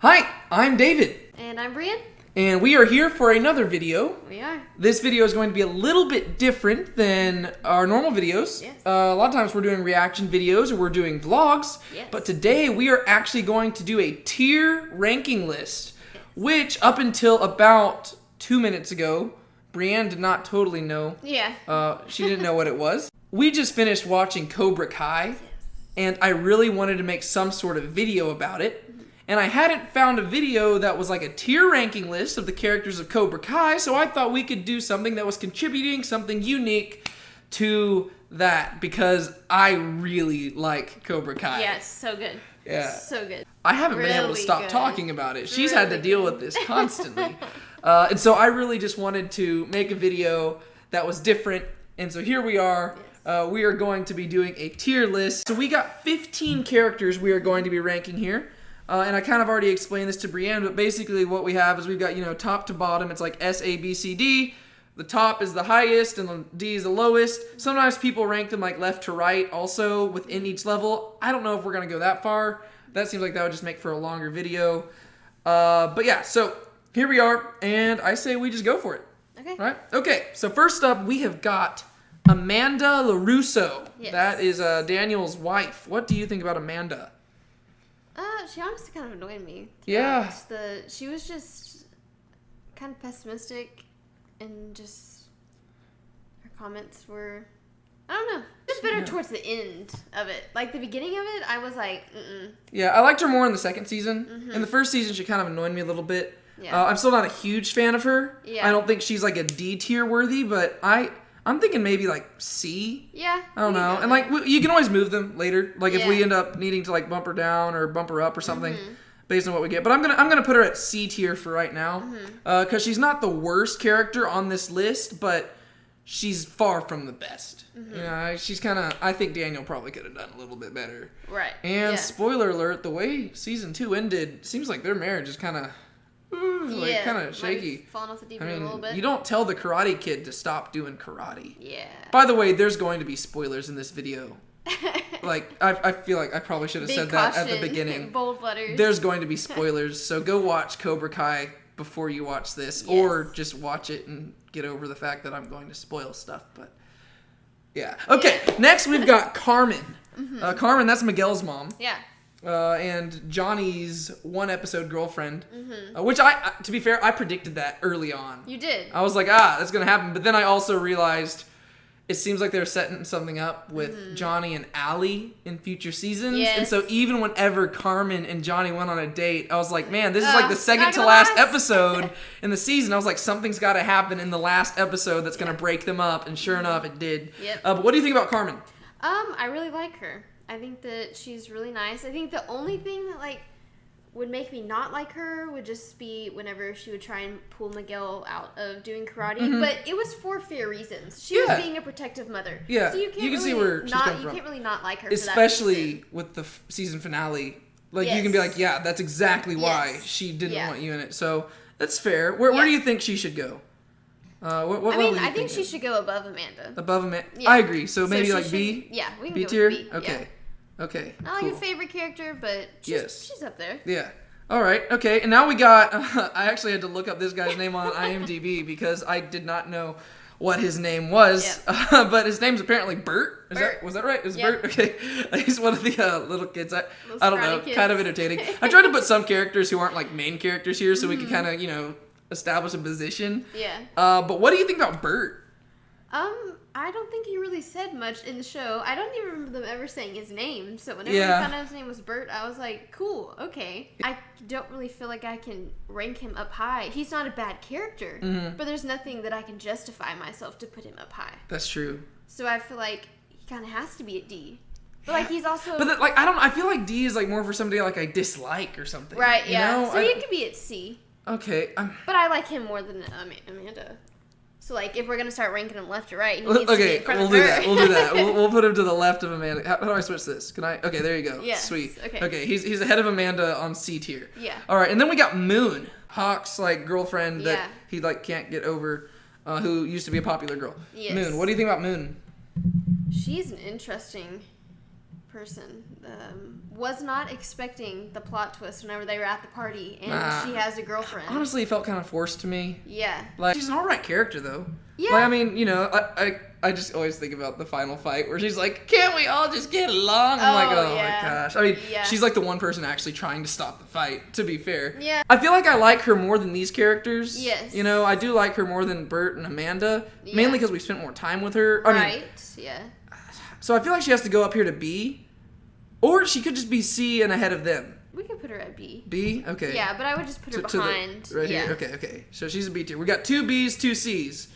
Hi, I'm David. And I'm Brian. And we are here for another video. We are. This video is going to be a little bit different than our normal videos. Yes. A lot of times we're doing reaction videos or we're doing vlogs. Yes. But today we are actually going to do a tier ranking list, which up until about 2 minutes ago, Brianne did not totally know. Yeah. She didn't know what it was. We just finished watching Cobra Kai, and I really wanted to make some sort of video about it. And I hadn't found a video that was like a tier ranking list of the characters of Cobra Kai, so I thought we could do something that was contributing something unique to that, because I really like Cobra Kai. Yes, so good. Yeah. So good. I haven't been able to stop good. talking about it. She's Really had to deal with this constantly. And so I really just wanted to make a video that was different. And so here we are. Yes. We are going to be doing a tier list. So we got 15 characters we are going to be ranking here. And I kind of already explained this to Brianne, but basically what we have is we've got, top to bottom. It's like S, A, B, C, D. The top is the highest and the D is the lowest. Sometimes people rank them like left to right also within each level. I don't know if we're going to go that far. That seems like that would just make for a longer video. But yeah, so here we are, and I say we just go for it. Okay. All right? Okay, so first up we have got Amanda Larusso. Yes. That is Daniel's wife. What do you think about Amanda? She honestly kind of annoyed me. Yeah. She was just kind of pessimistic, and just her comments were, I don't know, just better towards the end of it. Like the beginning of it, I was like, Yeah, I liked her more in the second season. In the first season, she kind of annoyed me a little bit. Yeah. I'm still not a huge fan of her. Yeah. I don't think she's like a D tier worthy, but I'm thinking maybe like C. Yeah. I don't know. And like you can always move them later. Like if we Yeah. end up needing to like bump her down or bump her up or something based on what we get. But I'm gonna put her at C tier for right now, because she's not the worst character on this list, but she's far from the best. She's kind of. I think Daniel probably could have done a little bit better. Right. And yeah. spoiler alert: the way season 2 ended, seems like their marriage is kind of. Like kind of shaky. Falling off the deep I end mean, a little bit. you don't tell the Karate Kid to stop doing karate. Yeah. By the way, there's going to be spoilers in this video. Like, I feel like I probably should have said that at the beginning. Bold letters. There's going to be spoilers, so go watch Cobra Kai before you watch this, or just watch it and get over the fact that I'm going to spoil stuff. But yeah. Okay. Next we've got Carmen. Carmen, that's Miguel's mom. Yeah. And Johnny's one episode girlfriend, which to be fair, I predicted that early on. You did. I was like, that's gonna happen. But then I also realized it seems like they're setting something up with Johnny and Allie in future seasons. Yes. And so even whenever Carmen and Johnny went on a date, I was like, man, this is like the second not to gonna last last. episode in the season. I was like, something's got to happen in the last episode that's gonna break them up. And sure enough, it did. Yep. But what do you think about Carmen? I really like her. I think that she's really nice. I think the only thing that would make me not like her would just be whenever she would try and pull Miguel out of doing karate. But it was for fair reasons. She was being a protective mother. Yeah, So you can't you can really see where she's coming you from. can't really not like her. Especially for that reason. with the season finale. Like, you can be like, yeah, that's exactly why she didn't want you in it. So that's fair. Where do you think she should go? What level do you I think she should go above Amanda. Above Amanda? Yeah. I agree. So maybe she like should, B? Yeah, we can B go tier? with B. Okay. Yeah. Okay. Not like cool. your favorite character, but she's up there. Yeah. All right. Okay. And now we got. I actually had to look up this guy's name on IMDb because I did not know what his name was. Yep. But his name's apparently Bert. Was that right? Is it Bert? Okay. He's one of the little kids. I don't know. kids. Kind of entertaining. I tried to put some characters who aren't like main characters here so we could kind of establish a position. Yeah. But what do you think about Bert? I don't think he really said much in the show. I don't even remember them ever saying his name. So whenever Yeah. I found out his name was Bert, I was like, cool, okay. I don't really feel like I can rank him up high. He's not a bad character, but there's nothing that I can justify myself to put him up high. That's true. So I feel like he kind of has to be at D. But like he's also But I feel like D is like more for somebody like I dislike or something. right, yeah. You know? So he could be at C. Okay. But I like him more than Amanda. So, if we're going to start ranking him left to right, he needs to be Okay, in front we'll of do her. that. We'll do that. We'll put him to the left of Amanda. How do I switch this? Can I? Okay, there you go. Yes, Sweet. okay. Okay, he's ahead of Amanda on C tier. Yeah. All right, and then we got Moon, Hawk's girlfriend that Yeah. he can't get over, who used to be a popular girl. Yes. Moon. What do you think about Moon? She's an interesting person. Was not expecting the plot twist whenever they were at the party and she has a girlfriend. Honestly, it felt kind of forced to me. Yeah. Like, she's an alright character, though. Yeah. Like, I mean, you know, I just always think about the final fight where she's like, can't we all just get along? I'm like, oh yeah. my gosh. I mean, Yeah. she's like the one person actually trying to stop the fight, to be fair. Yeah. I feel like I like her more than these characters. Yes. You know, I do like her more than Bert and Amanda, Yeah. mainly because we spent more time with her. I mean, Yeah. so I feel like she has to go up here to B, or she could just be C and ahead of them. We could put her at B. B? Okay. Yeah, but I would just put her behind. Right yeah. here? Okay. So she's a B tier. We got 2 Bs, 2 Cs.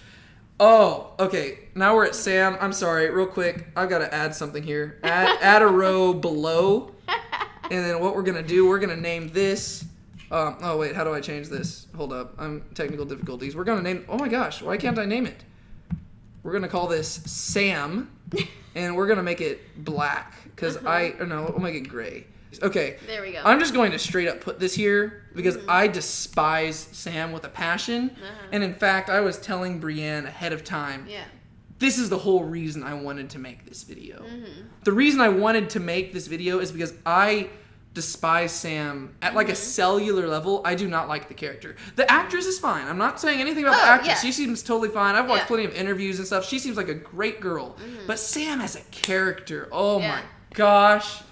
Oh, okay. Now we're at Sam. I'm sorry, real quick. I've got to add something here. Add a row below. And then what we're going to do, we're going to name this. Oh, wait. How do I change this? Hold up. Technical difficulties. We're going to name... Oh, my gosh. Why can't I name it? We're going to call this Sam. And we're going to make it black. Because we'll make it gray. Okay. There we go. I'm just going to straight up put this here because I despise Sam with a passion. And in fact, I was telling Brienne ahead of time, this is the whole reason I wanted to make this video. The reason I wanted to make this video is because I despise Sam at like a cellular level. I do not like the character. The actress is fine. I'm not saying anything about the actress. Yeah. She seems totally fine. I've watched plenty of interviews and stuff. She seems like a great girl. But Sam as a character, oh my gosh.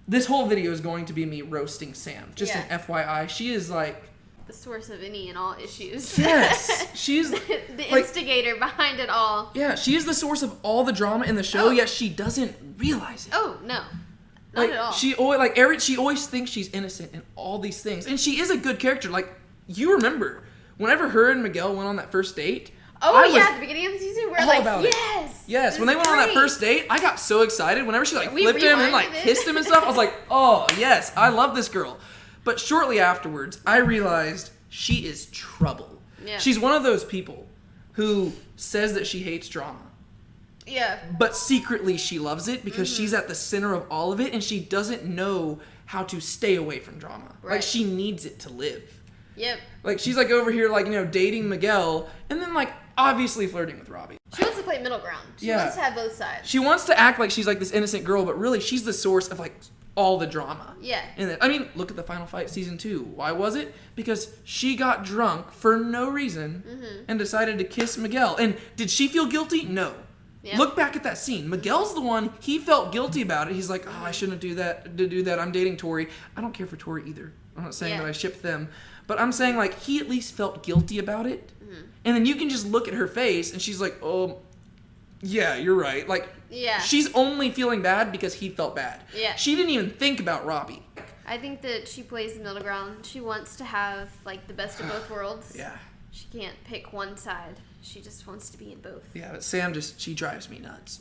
This whole video is going to be me roasting Sam. Just an FYI. She is like... the source of any and all issues. Yes. She's... the instigator behind it all. Yeah, she is the source of all the drama in the show, yet she doesn't realize it. Oh, no. Not at all. She always thinks she's innocent in all these things. And she is a good character. Like, you remember, whenever her and Miguel went on that first date... at the beginning of the season, we're like, yes! Yes, when they went on that first date, I got so excited. Whenever she, flipped him and, kissed him and stuff, I was like, oh, yes, I love this girl. But shortly afterwards, I realized she is trouble. Yeah. She's one of those people who says that she hates drama. Yeah. But secretly she loves it because she's at the center of all of it and she doesn't know how to stay away from drama. Right. Like, she needs it to live. Yep. Like, she's, over here, dating Miguel and then, obviously flirting with Robbie. She wants to play middle ground. She wants to have both sides. She wants to act like she's, this innocent girl, but really she's the source of, all the drama. Yeah. And look at the final fight, season 2. Why was it? Because she got drunk for no reason and decided to kiss Miguel. And did she feel guilty? No. Yeah. Look back at that scene. Miguel's the one, he felt guilty about it. He's like, oh, I shouldn't do that. I'm dating Tori. I don't care for Tori either. I'm not saying that I ship them. But I'm saying, he at least felt guilty about it. And then you can just look at her face, and she's like, oh, yeah, you're right. She's only feeling bad because he felt bad. Yeah. She didn't even think about Robbie. I think that she plays the middle ground. She wants to have, the best of both worlds. Yeah. She can't pick one side. She just wants to be in both. Yeah, but Sam she drives me nuts.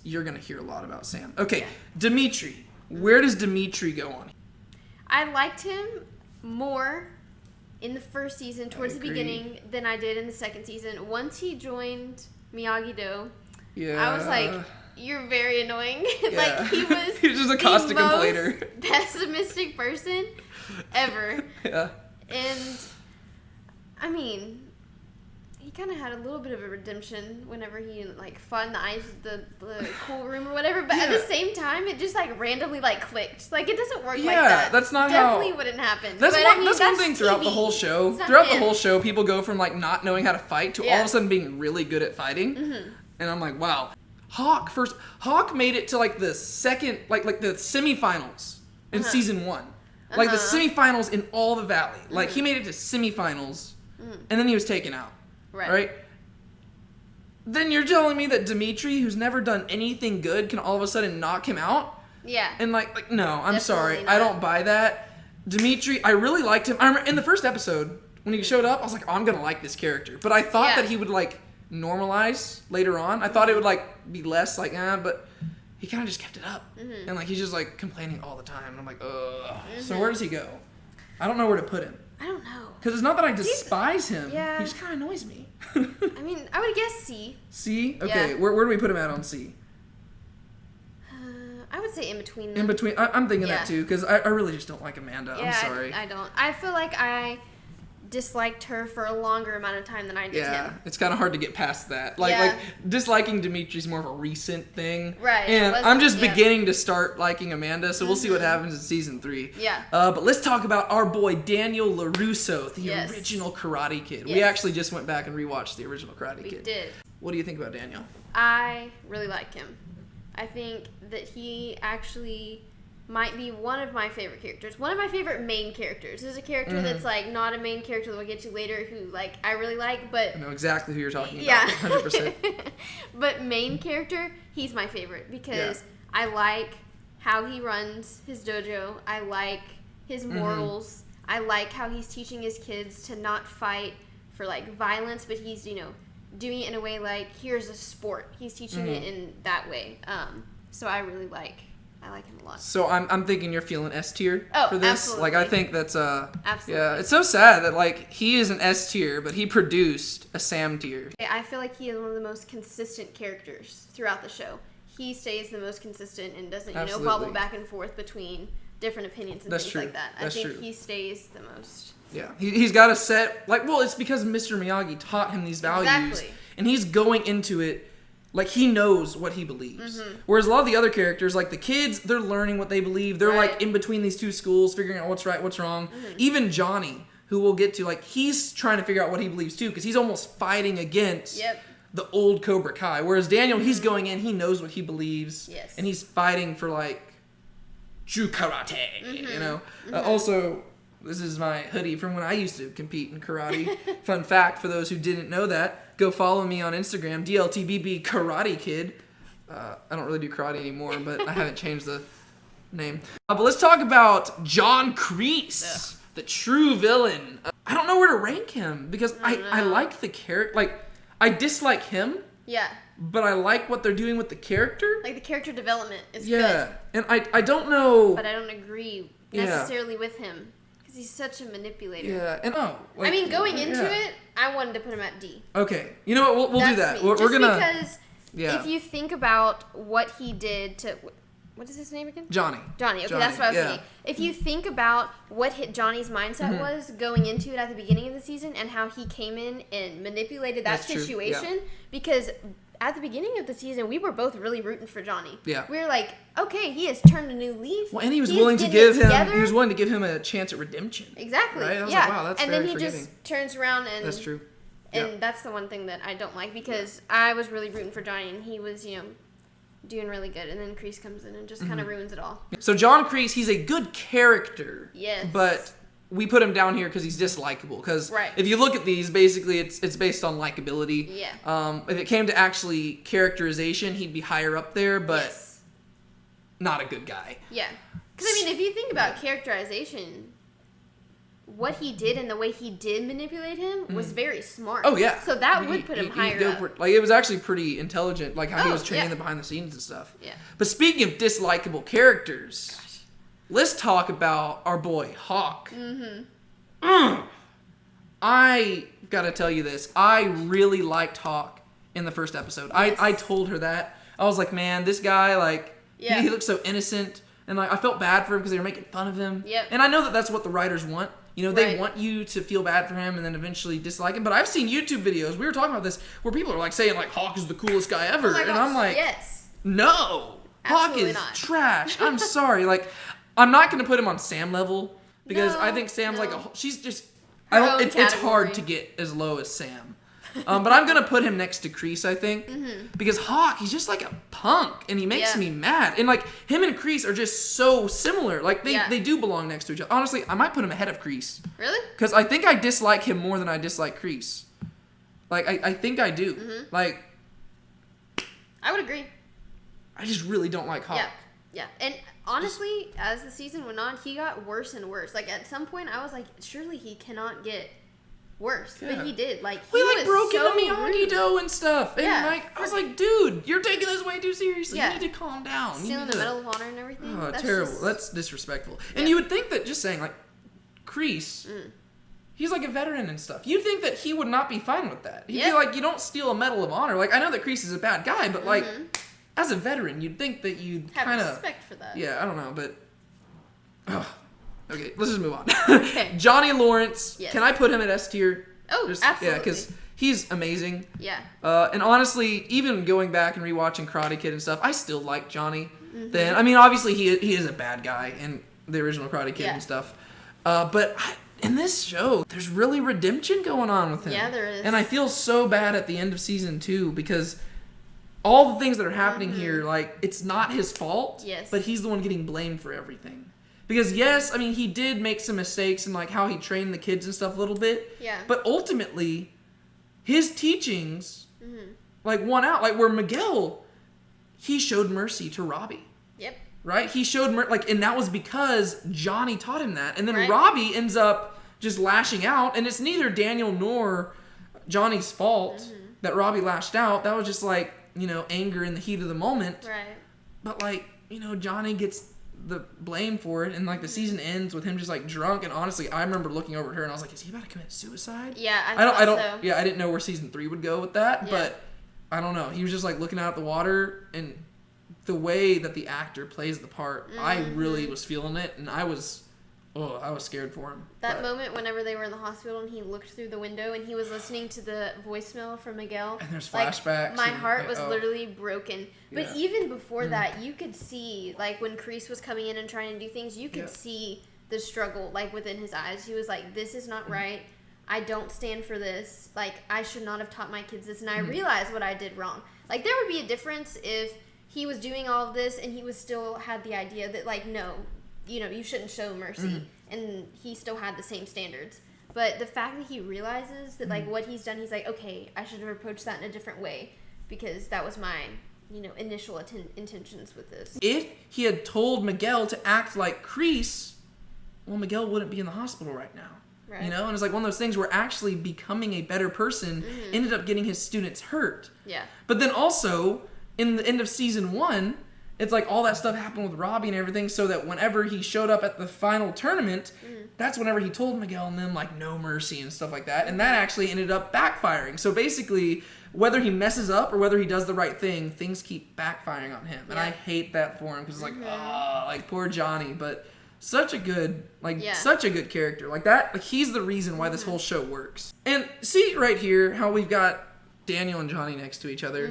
You're going to hear a lot about Sam. Okay, Dimitri. Where does Dimitri go on? I liked him more in the first season, towards the beginning, than I did in the second season. Once he joined miyagi-do, I was like, you're very annoying. Yeah. He was just a constant complainer. Pessimistic person ever. Yeah. And, I mean, he kind of had a little bit of a redemption whenever he fought in the cool room or whatever. But at the same time, it just randomly clicked. It doesn't work like that. That's not Definitely wouldn't happen. That's that's one thing throughout the whole show. Throughout the whole show, people go from not knowing how to fight to all of a sudden being really good at fighting. And I'm like, wow. Hawk made it to the second, the semifinals in season 1. The semifinals in all the valley. He made it to semifinals, and then he was taken out. Right? Then you're telling me that Dimitri, who's never done anything good, can all of a sudden knock him out? Yeah. And no, I'm Definitely sorry. not. I don't buy that. Dimitri, I really liked him. I remember in the first episode, when he showed up, I was like, oh, I'm going to like this character. But I thought that he would normalize later on. I thought it would be less but he kind of just kept it up. And he's just complaining all the time. And I'm like, ugh. So where does he go? I don't know where to put him. I don't know. Because it's not that I despise him. Yeah. He just kind of annoys me. I mean, I would guess C. C? Okay. Yeah. Where do we put him at on C? I would say in between them. In between. I'm thinking that too, because I really just don't like Amanda. Yeah, I'm sorry. I don't. I feel like I disliked her for a longer amount of time than I did him. It's kind of hard to get past that. Like disliking Dimitri's more of a recent thing. Right. And I'm just beginning to start liking Amanda, so we'll see what happens in season 3. Yeah. But let's talk about our boy Daniel Larusso, the original Karate Kid. Yes. We actually just went back and rewatched the original Karate Kid. We did. What do you think about Daniel? I really like him. I think that he actually might be one of my favorite characters. One of my favorite main characters. There's a character that's like not a main character that we'll get to later who like I really like, but I know exactly who you're talking about. Yeah. 100%. But main character, he's my favorite because I like how he runs his dojo. I like his morals. I like how he's teaching his kids to not fight for like violence, but he's, you know, doing it in a way like here's a sport. He's teaching it in that way. So I like him a lot. So I'm thinking you're feeling S tier for this. Absolutely. Like I think that's absolutely. Yeah, it's so sad that like he is an S tier, but he produced a Sam tier. I feel like he is one of the most consistent characters throughout the show. He stays the most consistent and doesn't, you know, bobble back and forth between different opinions and things like that. I think he stays the most. Yeah, he's got a set, like, well, it's because Mr. Miyagi taught him these values, and he's going into it like he knows what he believes. Whereas a lot of the other characters, like the kids, they're learning what they believe. They're like in between these two schools, figuring out what's right, what's wrong. Even Johnny, who we'll get to, like he's trying to figure out what he believes too, because he's almost fighting against the old Cobra Kai. Whereas Daniel, he's going in, he knows what he believes, and he's fighting for like true karate. You know. Also, this is my hoodie from when I used to compete in karate. Fun fact for those who didn't know that, go follow me on Instagram, DLTBB Karate Kid. I don't really do karate anymore, but I haven't changed the name. But let's talk about John Crease, the true villain. I don't know where to rank him because I like the character. Like, I dislike him. Yeah. But I like what they're doing with the character. Like, the character development is good. And I don't know. But I don't agree necessarily with him. He's such a manipulator. Yeah, and like, I mean, going into it, I wanted to put him at D. Okay, you know what? We'll do that. We're gonna because if you think about what he did to, what is his name again? Johnny. Okay, that's what I was thinking. If you think about what Johnny's mindset was going into it at the beginning of the season and how he came in and manipulated that situation, because at the beginning of the season, we were both really rooting for Johnny. Yeah. We were like, okay, he has turned a new leaf. Well, and he was willing to give him a chance at redemption. Exactly. Right? I was like, wow, that's and very then he forgiving. just turns around and... That's true. And that's the one thing that I don't like because I was really rooting for Johnny and he was, you know, doing really good. And then Crease comes in and just kind of ruins it all. So John Crease, he's a good character. Yes. But we put him down here because he's dislikable. Because if you look at these, basically it's based on likability. Yeah. If it came to actually characterization, he'd be higher up there, but not a good guy. Yeah. Because, I mean, if you think about characterization, what he did and the way he did manipulate him was very smart. Oh, yeah. So that would put him higher up. Like, it was actually pretty intelligent, like how he was training the behind the scenes and stuff. Yeah. But speaking of dislikable characters... Let's talk about our boy, Hawk. I gotta tell you this. I really liked Hawk in the first episode. Yes. I told her that. I was like, man, this guy, like, he looks so innocent. And like, I felt bad for him because they were making fun of him. Yep. And I know that that's what the writers want. You know, they want you to feel bad for him and then eventually dislike him. But I've seen YouTube videos, we were talking about this, where people are like saying, like, Hawk is the coolest guy ever. And I'm like, no. Absolutely Hawk is trash. I'm sorry. Like... I'm not going to put him on Sam level because I think Sam's like she's just it's hard to get as low as Sam. But I'm going to put him next to Crease, I think, because Hawk, he's just like a punk and he makes me mad. And like him and Crease are just so similar. Like they do belong next to each other. Honestly, I might put him ahead of Crease. Really? Cuz I think I dislike him more than I dislike Crease. Like I think I do. Like I would agree. I just really don't like Hawk. Yeah. And honestly, as the season went on, he got worse and worse. Like, at some point, I was like, surely he cannot get worse. Yeah. But he did. Like, he was broke into miyagi-do and stuff. And, like, I was like, dude, you're taking this way too seriously. You need to calm down. Stealing the Medal of Honor and everything. Oh, that's terrible. That's disrespectful. And you would think that just saying, like, Crease, he's like a veteran and stuff. You'd think that he would not be fine with that. He'd be like, you don't steal a Medal of Honor. Like, I know that Crease is a bad guy, but, like... As a veteran, you'd think that you'd kind of... respect for that. Yeah, I don't know, but... Okay, let's just move on. Okay. Johnny Lawrence. Yes. Can I put him at S tier? Oh, absolutely. Yeah, because he's amazing. Yeah. And honestly, even going back and rewatching Karate Kid and stuff, I still like Johnny. Then, I mean, obviously he is a bad guy in the original Karate Kid and stuff. But in this show, there's really redemption going on with him. Yeah, there is. And I feel so bad at the end of season 2 because all the things that are happening here, like, it's not his fault. Yes. But he's the one getting blamed for everything. Because yes, I mean, he did make some mistakes in like how he trained the kids and stuff a little bit. Yeah. But ultimately, his teachings like won out. Like where Miguel, he showed mercy to Robbie. Yep. Right? He showed and that was because Johnny taught him that. And then Robbie ends up just lashing out, and it's neither Daniel nor Johnny's fault that Robbie lashed out. That was just like, you know, anger in the heat of the moment. Right. But like, you know, Johnny gets the blame for it, and like the season ends with him just like drunk, and honestly I remember looking over at her and I was like, is he about to commit suicide? Yeah, I don't yeah, I didn't know where season 3 would go with that, but I don't know. He was just like looking out at the water, and the way that the actor plays the part, I really was feeling it, and I was scared for him. That moment whenever they were in the hospital and he looked through the window and he was listening to the voicemail from Miguel. And there's flashbacks. My heart was literally broken. But even before that, you could see, like, when Crease was coming in and trying to do things, you could see the struggle, like, within his eyes. He was like, this is not right. I don't stand for this. Like, I should not have taught my kids this. And I realized what I did wrong. Like, there would be a difference if he was doing all of this and he was still had the idea that, like, no, you know, you shouldn't show mercy, and he still had the same standards. But the fact that he realizes that, like, what he's done, he's like, okay, I should have approached that in a different way, because that was my, you know, initial intentions with this. If he had told Miguel to act like Crease, well, Miguel wouldn't be in the hospital right now. Right. You know, and it's like one of those things where actually becoming a better person ended up getting his students hurt. Yeah. But then also, in the end of season 1, it's like all that stuff happened with Robbie and everything, so that whenever he showed up at the final tournament, that's whenever he told Miguel and them, like, no mercy and stuff like that. And that actually ended up backfiring. So basically, whether he messes up or whether he does the right thing, things keep backfiring on him. And I hate that for him, because it's like, like, poor Johnny. But such a good, such a good character. Like that, like, he's the reason why this whole show works. And see right here how we've got Daniel and Johnny next to each other.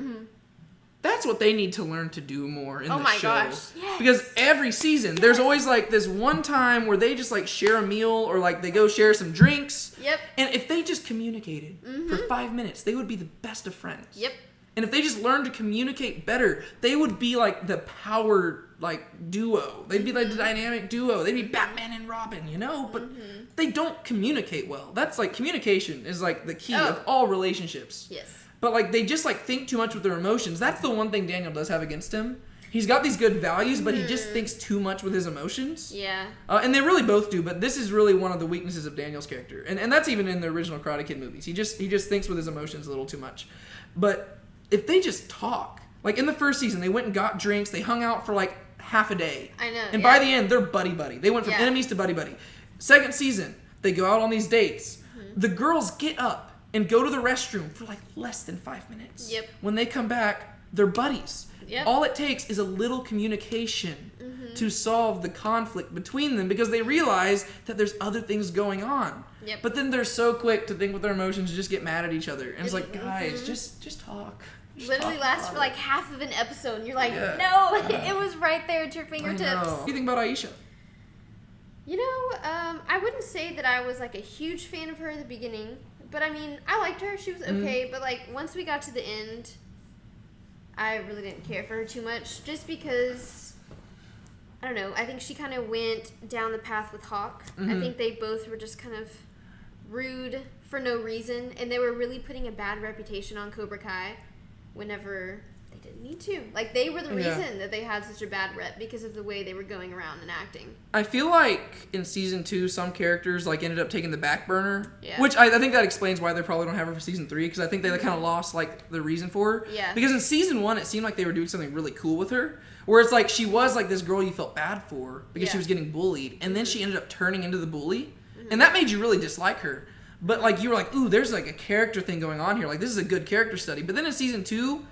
That's what they need to learn to do more in the show. Oh my gosh. Yes. Because every season, there's always like this one time where they just like share a meal, or like they go share some drinks. Yep. And if they just communicated for 5 minutes, they would be the best of friends. Yep. And if they just learned to communicate better, they would be like the power like duo. They'd be like the dynamic duo. They'd be Batman and Robin, you know? But they don't communicate well. That's like, communication is like the key of all relationships. Yes. But, like, they just, like, think too much with their emotions. That's the one thing Daniel does have against him. He's got these good values, but he just thinks too much with his emotions. Yeah. And they really both do, but this is really one of the weaknesses of Daniel's character. And that's even in the original Karate Kid movies. He just thinks with his emotions a little too much. But if they just talk, like, in the first season, they went and got drinks. They hung out for, like, half a day. I know. And by the end, they're buddy-buddy. They went from enemies to buddy-buddy. Second season, they go out on these dates. The girls get up and go to the restroom for like less than 5 minutes. Yep. When they come back, they're buddies. Yep. All it takes is a little communication to solve the conflict between them, because they realize that there's other things going on. Yep. But then they're so quick to think with their emotions and just get mad at each other. And it's like, guys, just talk. Literally lasts for like half of an episode, and you're like, no, it was right there at your fingertips. What do you think about Aisha? You know, I wouldn't say that I was like a huge fan of her at the beginning. But, I mean, I liked her. She was okay. But, like, once we got to the end, I really didn't care for her too much. Just because, I don't know, I think she kind of went down the path with Hawk. I think they both were just kind of rude for no reason. And they were really putting a bad reputation on Cobra Kai whenever they didn't need to. Like, they were the reason that they had such a bad rep, because of the way they were going around and acting. I feel like in season 2, some characters like ended up taking the back burner, which I think that explains why they probably don't have her for season 3, because I think they kind of lost like the reason for her. Yeah. Because in season 1, it seemed like they were doing something really cool with her, where it's like she was like this girl you felt bad for because she was getting bullied, and then she ended up turning into the bully, and that made you really dislike her. But like you were like, ooh, there's like a character thing going on here. Like, this is a good character study. But then in season 2,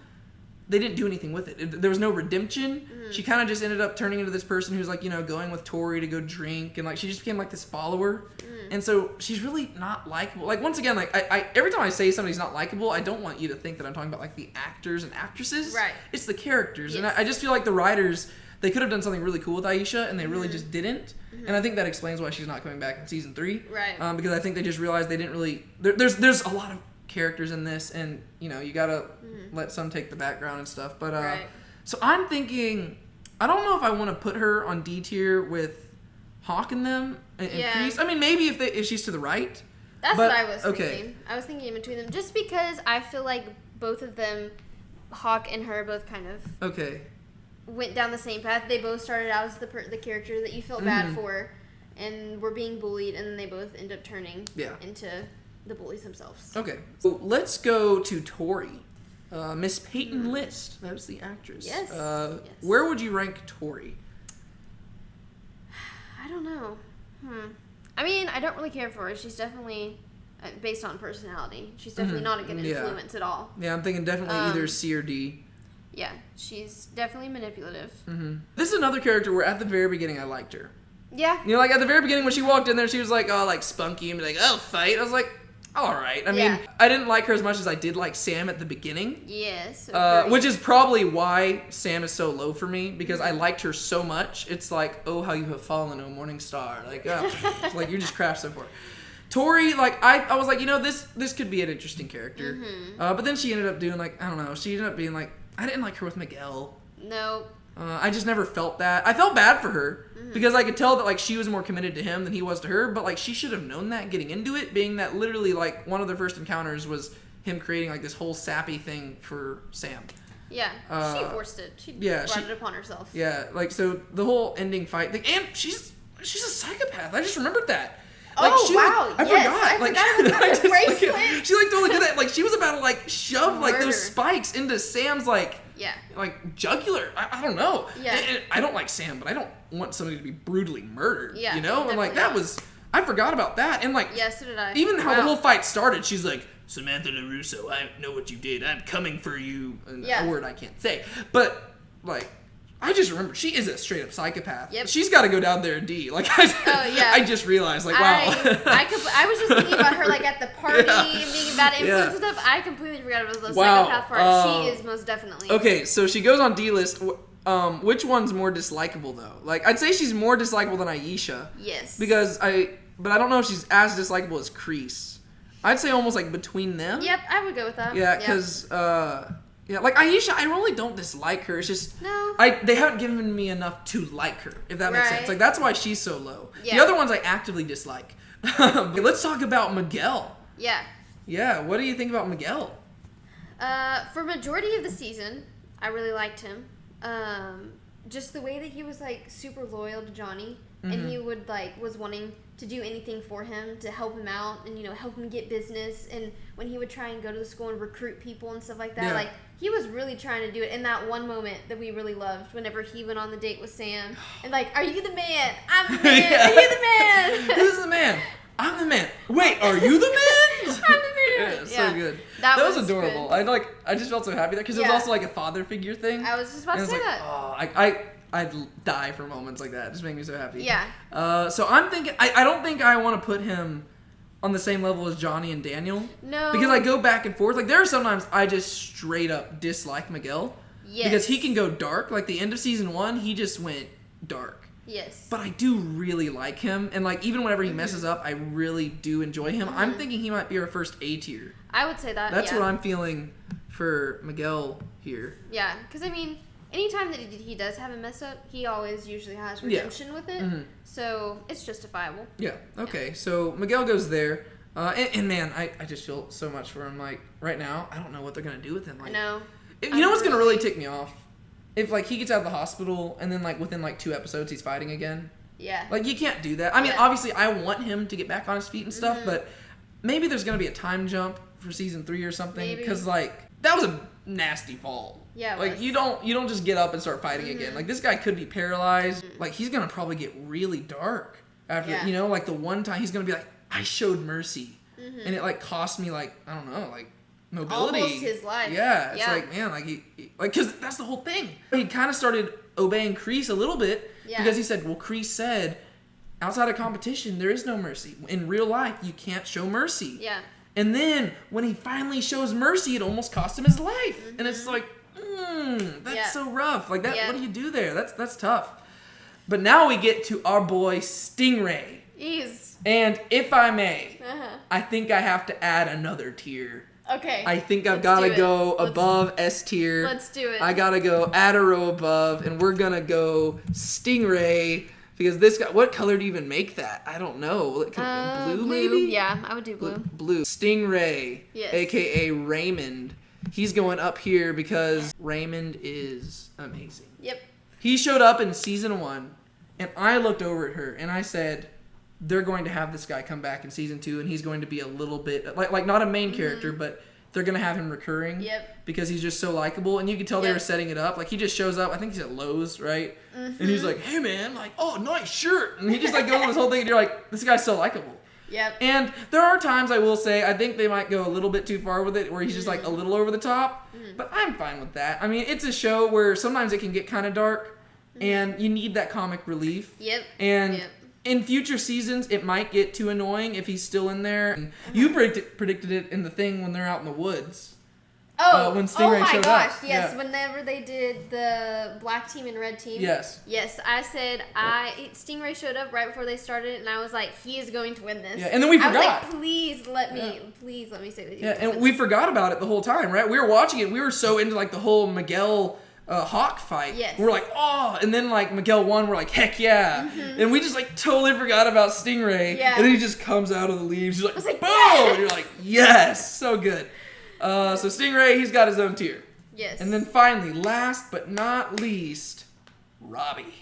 they didn't do anything with it. There was no redemption. She kind of just ended up turning into this person who's like, going with Tori to go drink, and like she just became like this follower. And so she's really not likable. Like, once again, like I every time I say somebody's not likable, I don't want you to think that I'm talking about like the actors and actresses. Right. It's the characters. And I just feel like the writers, they could have done something really cool with Aisha, and they really just didn't. And I think that explains why she's not coming back in season 3. Right. Because I think they just realized they didn't really. There's a lot of characters in this, and you gotta let some take the background and stuff. But so I'm thinking, I don't know if I want to put her on D tier with Hawk and them and Crease. I mean, maybe if she's to the right. That's what I was thinking. I was thinking in between them, just because I feel like both of them, Hawk and her, both kind of went down the same path. They both started out as the character that you felt bad for, and were being bullied, and then they both end up turning into the bullies themselves. Okay, so let's go to Tori. Miss Peyton List. That was the actress. Yes. Where would you rank Tori? I don't know. I mean, I don't really care for her. She's definitely, based on personality, she's definitely not a good influence at all. Yeah, I'm thinking definitely either C or D. Yeah, she's definitely manipulative. This is another character where at the very beginning I liked her. Yeah. Like at the very beginning when she walked in there, she was like, oh, like spunky and be like, oh, fight. I was like, all right. I mean, I didn't like her as much as I did like Sam at the beginning. Yes. Which is probably why Sam is so low for me, because I liked her so much. It's like, oh, how you have fallen, oh morning star. Like, oh, like you just crashed so far. Tori, like I was like, this could be an interesting character. But then she ended up doing like, I don't know. She ended up being like, I didn't like her with Miguel. Nope. I just never felt that. I felt bad for her because I could tell that like she was more committed to him than he was to her. But like she should have known that getting into it, being that literally like one of their first encounters was him creating like this whole sappy thing for Sam. Yeah, she forced it. She brought it upon herself. Yeah, like so the whole ending fight thing, and she's a psychopath. I just remembered that. Like, wow! I forgot. Like, bracelet. She like totally did that. Like she was about to like shove like those spikes into Sam's like jugular. I don't know. Yeah. And I don't like Sam, but I don't want somebody to be brutally murdered. Yeah. And like that was, I forgot about that. And like so did I. Even how the whole fight started, she's like, Samantha Larusso, I know what you did. I'm coming for you. And a word I can't say, but like. I just remember she is a straight up psychopath. Yep. She's got to go down there and D. Like I just realized, like wow. I was just thinking about her like at the party and being a bad influence and stuff. I completely forgot about the psychopath part. She is most definitely. Okay, so she goes on D list. Which one's more dislikable though? Like I'd say she's more dislikable than Aisha. Yes. But I don't know if she's as dislikable as Crease. I'd say almost like between them. Yep, I would go with that. Yeah, because. Yeah, like Aisha, I really don't dislike her. It's just no. They haven't given me enough to like her, if that makes sense. Like that's why she's so low. Yeah. The other ones I actively dislike. Okay, let's talk about Miguel. Yeah. Yeah, what do you think about Miguel? For majority of the season, I really liked him. Just the way that he was like super loyal to Johnny, and he would like was wanting to do anything for him to help him out and help him get business. And when he would try and go to the school and recruit people and stuff like that, like he was really trying to do it. In that one moment that we really loved, whenever he went on the date with Sam, and like, are you the man? I'm the man. Are you the man? Who's the man? I'm the man. Wait, are you the man? I'm the man. Yeah, so good. That was adorable. Good. I just felt so happy there because it was also like a father figure thing. I was just about to say that. Oh, I'd die for moments like that. It just made me so happy. Yeah. So I'm thinking, I don't think I want to put him on the same level as Johnny and Daniel. No. Because I go back and forth. Like there are sometimes I just straight up dislike Miguel. Yes. Because he can go dark. Like the end of season 1, he just went dark. Yes. But I do really like him. And like even whenever he messes up, I really do enjoy him. I'm thinking he might be our first A tier. I would say that. That's what I'm feeling for Miguel here. Yeah. Because I mean, anytime that he does have a mess up, he always usually has redemption with it. So it's justifiable. Yeah. Okay. So Miguel goes there. And man, I just feel so much for him. Like right now, I don't know what they're going to do with him. Like, I know. You know what's going to really tick me off? If like he gets out of the hospital and then like within like 2 episodes he's fighting again. Yeah. Like you can't do that. I mean, obviously I want him to get back on his feet and stuff, but maybe there's going to be a time jump for season 3 or something. Because like that was a nasty fall. Yeah. Like you don't just get up and start fighting again. Like this guy could be paralyzed. Like he's gonna probably get really dark after like the one time he's gonna be like, I showed mercy, and it like cost me like I don't know like mobility. Almost his life. Yeah, it's like, man, like he like, because that's the whole thing. He kind of started obeying Crease a little bit because he said, well, Crease said, outside of competition, there is no mercy. In real life, you can't show mercy. Yeah. And then when he finally shows mercy, it almost cost him his life. Mm-hmm. And it's like, that's so rough. Like that. What do you do there? That's tough. But now we get to our boy Stingray. And if I may, I think I have to add another tier. Okay. I think I've got to go above S tier. Let's do it. I got to go add a row above, and we're going to go Stingray, because this guy, what color do you even make that? I don't know. Blue, maybe? Yeah, I would do blue. Blue. Stingray, a.k.a. Raymond. He's going up here because Raymond is amazing. Yep. He showed up in season 1, and I looked over at her, and I said, they're going to have this guy come back in season 2, and he's going to be a little bit like not a main character, but they're going to have him recurring because he's just so likable. And you can tell they were setting it up. Like, he just shows up. I think he's at Lowe's, right? And he's like, hey, man, like, oh, nice shirt. And he just, like, goes on this whole thing, and you're like, this guy's so likable. Yep. And there are times, I will say, I think they might go a little bit too far with it, where he's just, like, a little over the top. But I'm fine with that. I mean, it's a show where sometimes it can get kind of dark, and you need that comic relief. Yep. And in future seasons, it might get too annoying if he's still in there. And you predicted it in the thing when they're out in the woods. When Stingray showed up. Yes. Whenever they did the black team and red team. Yes. Yes, I said Stingray showed up right before they started, and I was like, he is going to win this. Yeah, and then we forgot. I was like, please let me say that. Yeah, and we forgot about it the whole time, right? We were watching it. We were so into like the whole Miguel Hawk fight. Yes. We're like, oh, and then like Miguel won. We're like, heck yeah. And we just like totally forgot about Stingray. Yeah. And then he just comes out of the leaves. He's like, like, boom! yes! And you're like, yes, so good. So Stingray, he's got his own tier. Yes. And then finally, last but not least, Robbie.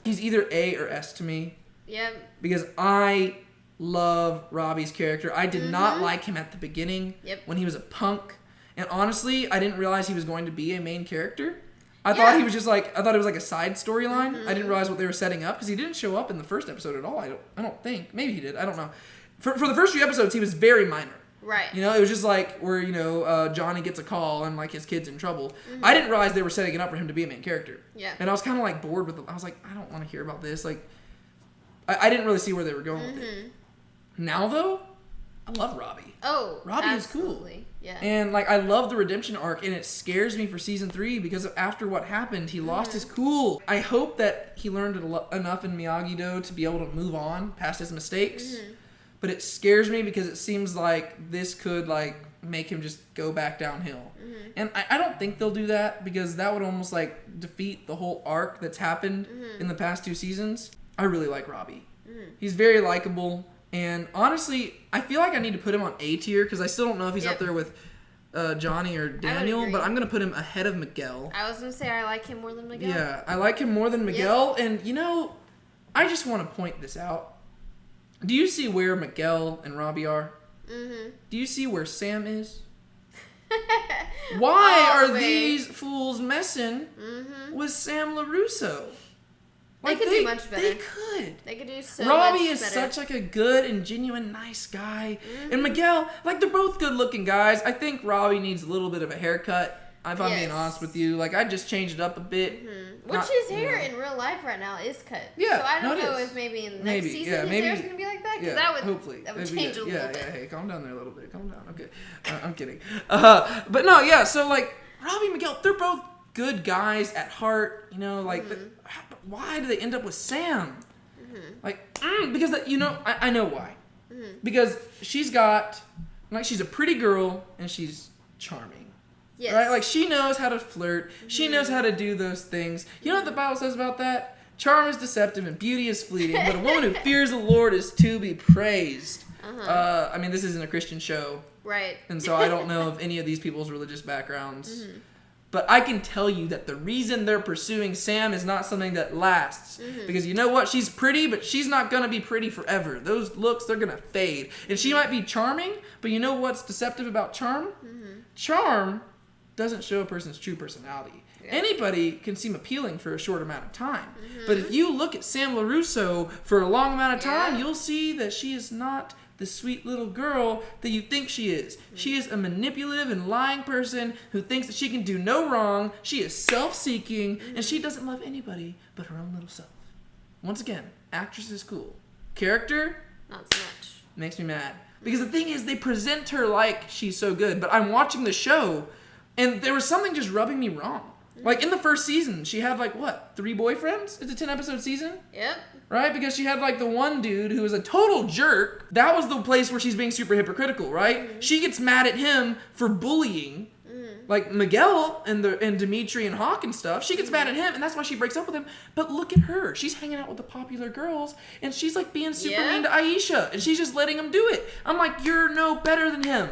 He's either A or S to me. Yep. Because I love Robbie's character. I did not like him at the beginning when he was a punk. And honestly, I didn't realize he was going to be a main character. I thought he was just like, I thought it was like a side storyline. I didn't realize what they were setting up because he didn't show up in the first episode at all. I don't think. Maybe he did. I don't know. For the first few episodes, he was very minor. Right. You know, it was just like where, you know, Johnny gets a call and like his kid's in trouble. I didn't realize they were setting it up for him to be a main character. Yeah. And I was kind of like bored with it. I was like, I don't want to hear about this. Like, I didn't really see where they were going with it. Now though, I love Robbie. Oh, Robbie absolutely. is cool. Yeah. And like I love the redemption arc, and it scares me for season 3 because after what happened, he lost his cool. I hope that he learned enough in Miyagi-Do to be able to move on past his mistakes. But it scares me because it seems like this could like make him just go back downhill. And I don't think they'll do that because that would almost like defeat the whole arc that's happened in the past 2 seasons. I really like Robbie. He's very likable. And honestly, I feel like I need to put him on A tier because I still don't know if he's up there with Johnny or Daniel, but I'm going to put him ahead of Miguel. I was going to say I like him more than Miguel. Yeah, I like him more than Miguel. And, you know, I just want to point this out. Do you see where Miguel and Robbie are? Do you see where Sam is? Why are these fools messing with Sam Larusso? They could do much better. They could. They could do so Robbie much is better. such like a good and genuine nice guy. And Miguel, like they're both good looking guys. I think Robbie needs a little bit of a haircut. If I'm being honest with you, like I just changed it up a bit. Which his hair in real life right now is cut. Yeah, so I don't know if maybe in the next season his hair's gonna be like that. Because that would hopefully that would change a little bit. Yeah, hey, calm down there a little bit. Calm down. Okay, I'm kidding. But no, yeah. So like Robbie and Miguel, they're both good guys at heart. You know, like why do they end up with Sam? Like because you know I know why. Because she's got like she's a pretty girl and she's charming. Yes. Right? Like, she knows how to flirt. She knows how to do those things. You know what the Bible says about that? Charm is deceptive and beauty is fleeting, but a woman who fears the Lord is to be praised. I mean, this isn't a Christian show. Right. And so I don't know of any of these people's religious backgrounds. But I can tell you that the reason they're pursuing Sam is not something that lasts. Because you know what? She's pretty, but she's not going to be pretty forever. Those looks, they're going to fade. And she might be charming, but you know what's deceptive about charm? Charm doesn't show a person's true personality. Anybody can seem appealing for a short amount of time. But if you look at Sam Larusso for a long amount of time, you'll see that she is not the sweet little girl that you think she is. She is a manipulative and lying person who thinks that she can do no wrong. She is self-seeking, and she doesn't love anybody but her own little self. Once again, actress is cool. Character? Not so much. Makes me mad. Because the thing is, they present her like she's so good, but I'm watching the show, and there was something just rubbing me wrong. Like, in the first season, she had, like, what, 3 boyfriends? It's a 10-episode season? Yep. Right? Because she had, like, the one dude who was a total jerk. That was the place where she's being super hypocritical, right? She gets mad at him for bullying. Like, Miguel and Dimitri and Hawk and stuff. She gets mad at him, and that's why she breaks up with him. But look at her. She's hanging out with the popular girls, and she's, like, being super mean to Aisha. And she's just letting him do it. I'm like, you're no better than him.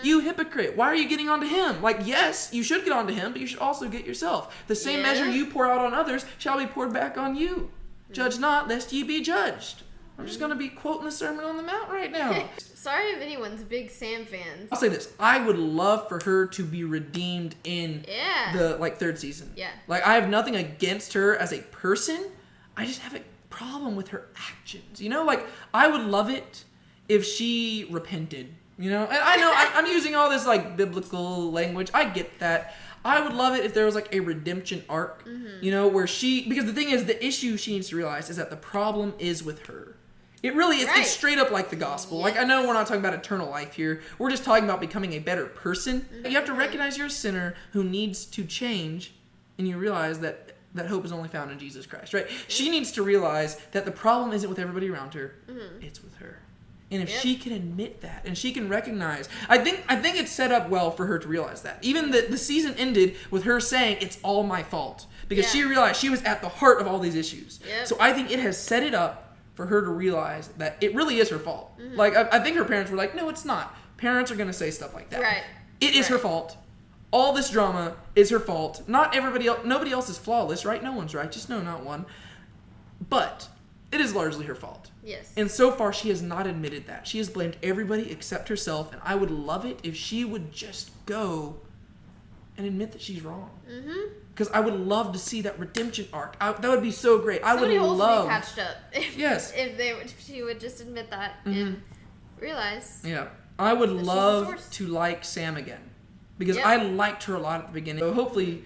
You hypocrite. Why are you getting onto him? Like, yes, you should get onto him, but you should also get yourself. The same measure you pour out on others shall be poured back on you. Judge not, lest ye be judged. I'm just going to be quoting the Sermon on the Mount right now. Sorry if anyone's big Sam fans. I'll say this. I would love for her to be redeemed in the, like, 3rd season. Yeah. Like, I have nothing against her as a person. I just have a problem with her actions. You know, like, I would love it if she repented. You know? And I know I'm using all this, like, biblical language. I get that. I would love it if there was, like, a redemption arc. You know, where because the thing is, the issue she needs to realize is that the problem is with her. It really is. It's straight up like the gospel. Like, I know we're not talking about eternal life here. We're just talking about becoming a better person. You have to recognize you're a sinner who needs to change, and you realize that hope is only found in Jesus Christ, right? She needs to realize that the problem isn't with everybody around her. It's with her. And if she can admit that, and she can recognize, I think it's set up well for her to realize that. Even the season ended with her saying, it's all my fault. Because she realized she was at the heart of all these issues. So I think it has set it up for her to realize that it really is her fault. Like, I think her parents were like, no, it's not. Parents are going to say stuff like that. Right. It is her fault. All this drama is her fault. Not everybody else, nobody else is flawless, right? No one's righteous. No, not one. But it is largely her fault. Yes. And so far, she has not admitted that. She has blamed everybody except herself, and I would love it if she would just go and admit that she's wrong. Because I would love to see that redemption arc. That would be so great. Somebody I would love. To be patched up. If she would just admit that and realize. Yeah, I would love to like Sam again, because I liked her a lot at the beginning. So hopefully,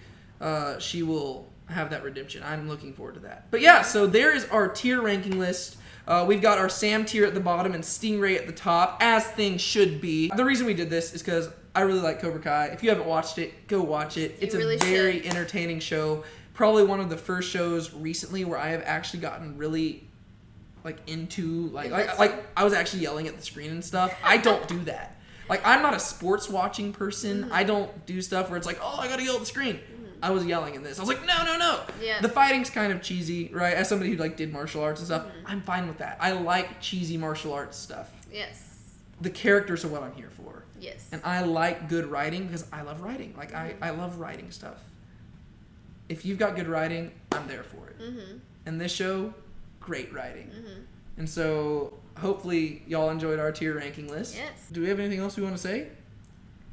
she will have that redemption. I'm looking forward to that. But yeah, so there is our tier ranking list. We've got our Sam tier at the bottom and Stingray at the top, as things should be. The reason we did this is because I really like Cobra Kai. If you haven't watched it, go watch it. It's a very entertaining show. Probably one of the first shows recently where I have actually gotten really, like, into, like I was actually yelling at the screen and stuff. I don't do that. Like, I'm not a sports watching person. I don't do stuff where it's like, oh, I gotta yell at the screen. I was yelling in this. I was like, no. Yeah. The fighting's kind of cheesy, right? As somebody who, like, did martial arts and stuff, I'm fine with that. I like cheesy martial arts stuff. Yes. The characters are what I'm here for. Yes. And I like good writing because I love writing. Like, I love writing stuff. If you've got good writing, I'm there for it. And this show, great writing. And so, hopefully, y'all enjoyed our tier ranking list. Yes. Do we have anything else we want to say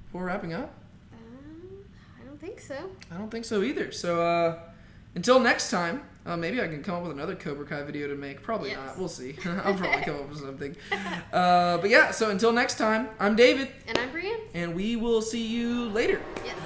before wrapping up? I don't think so. I don't think so either. So, until next time, maybe I can come up with another Cobra Kai video to make. Probably not. We'll see. I'll probably come up with something. But yeah, so until next time, I'm David. And I'm Brienne. And we will see you later. Yes.